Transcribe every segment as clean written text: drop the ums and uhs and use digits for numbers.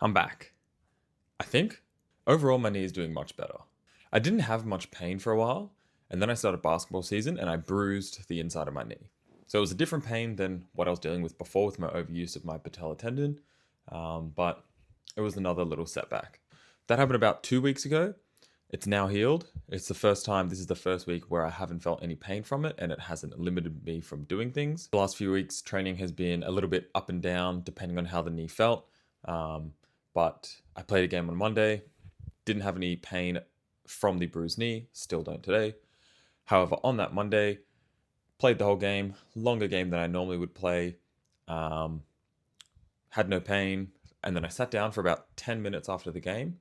I'm back. I think overall my knee is doing much better. I didn't have much pain for a while, and then I started basketball season and I bruised the inside of my knee. So it was a different pain than what I was dealing with before with my overuse of my patella tendon, but it was another little setback. That happened about 2 weeks ago. It's now healed. It's the first time, this is the first week where I haven't felt any pain from it, and it hasn't limited me from doing things. The last few weeks, training has been a little bit up and down depending on how the knee felt. But I played a game on Monday, didn't have any pain from the bruised knee, still don't today. However, on that Monday, played the whole game, longer game than I normally would play, had no pain, and then I sat down for about 10 minutes after the game,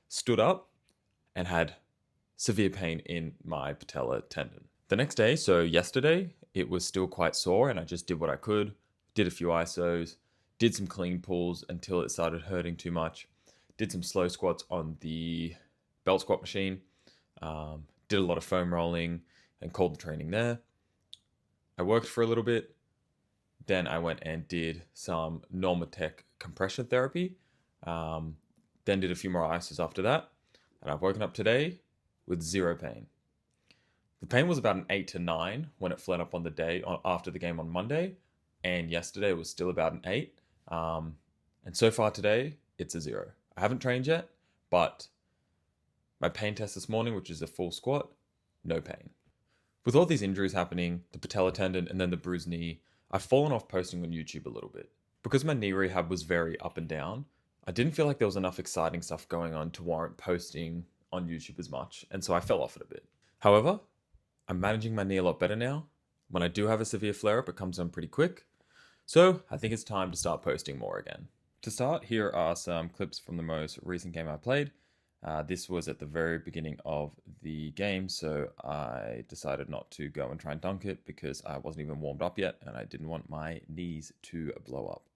stood up, and had severe pain in my patella tendon. The next day, so yesterday, it was still quite sore, and I just did what I could, did a few ISOs, did some clean pulls until it started hurting too much, did some slow squats on the belt squat machine, did a lot of foam rolling, and called the training there. I worked for a little bit, then I went and did some Normatec compression therapy, then did a few more ISOs after that, and I've woken up today with zero pain. The pain was about an 8 to 9 when it flared up on the day after the game on Monday, and yesterday it was still about an 8. And so far today, it's a 0. I haven't trained yet, but my pain test this morning, which is a full squat, no pain. With all these injuries happening, the patella tendon and then the bruised knee, I've fallen off posting on YouTube a little bit. Because my knee rehab was very up and down, I didn't feel like there was enough exciting stuff going on to warrant posting on YouTube as much, and so I fell off it a bit. However, I'm managing my knee a lot better now. When I do have a severe flare-up, it comes on pretty quick. So I think it's time to start posting more again. To start, here are some clips from the most recent game I played. This was at the very beginning of the game, so I decided not to go and try and dunk it because I wasn't even warmed up yet and I didn't want my knees to blow up.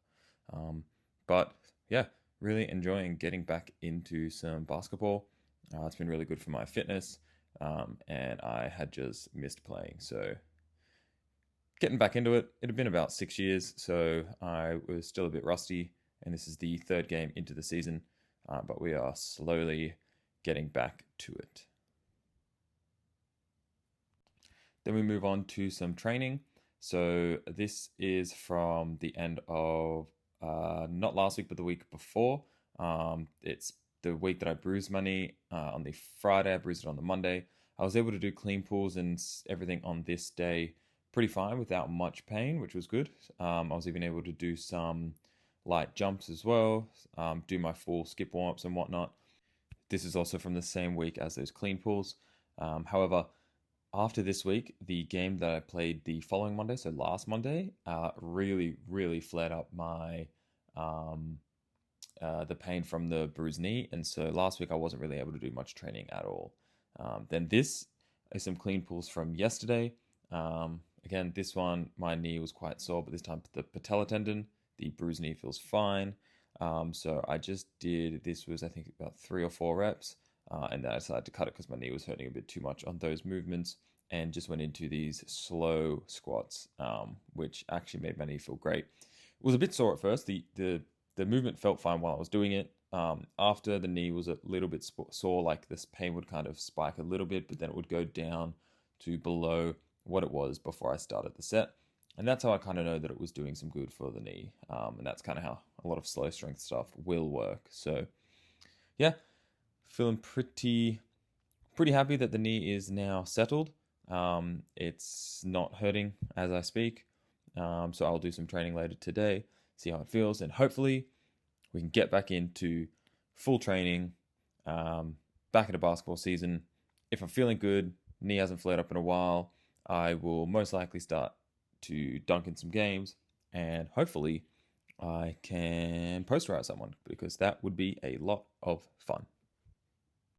But yeah, really enjoying getting back into some basketball. It's been really good for my fitness, and I had just missed playing, so getting back into it. It had been about 6 years, so I was still a bit rusty, and this is the third game into the season, but we are slowly getting back to it. Then we move on to some training. So this is from the end of not last week, but the week before. It's the week that I bruised my knee on the Friday. I bruised it on the Monday. I was able to do clean pulls and everything on this day pretty fine without much pain, which was good. I was even able to do some light jumps as well, do my full skip warm-ups and whatnot. This is also from the same week as those clean pulls. However, after this week, the game that I played the following Monday, so last Monday, really flared up my the pain from the bruised knee, and so last week I wasn't really able to do much training at all. Then this is some clean pulls from yesterday. Again, this one, my knee was quite sore, but this time the patella tendon, the bruised knee feels fine. So I just did, this was I think about 3 or 4 reps, and then I decided to cut it because my knee was hurting a bit too much on those movements, and just went into these slow squats, which actually made my knee feel great. It was a bit sore at first. The movement felt fine while I was doing it. After, the knee was a little bit sore, like this pain would kind of spike a little bit, but then it would go down to below what it was before I started the set. And that's how I kind of know that it was doing some good for the knee. And that's kind of how a lot of slow strength stuff will work. So yeah, feeling pretty happy that the knee is now settled. It's not hurting as I speak. So I'll do some training later today, see how it feels, and hopefully we can get back into full training, back into basketball season. If I'm feeling good, knee hasn't flared up in a while, I will most likely start to dunk in some games, and hopefully I can posterize someone, because that would be a lot of fun.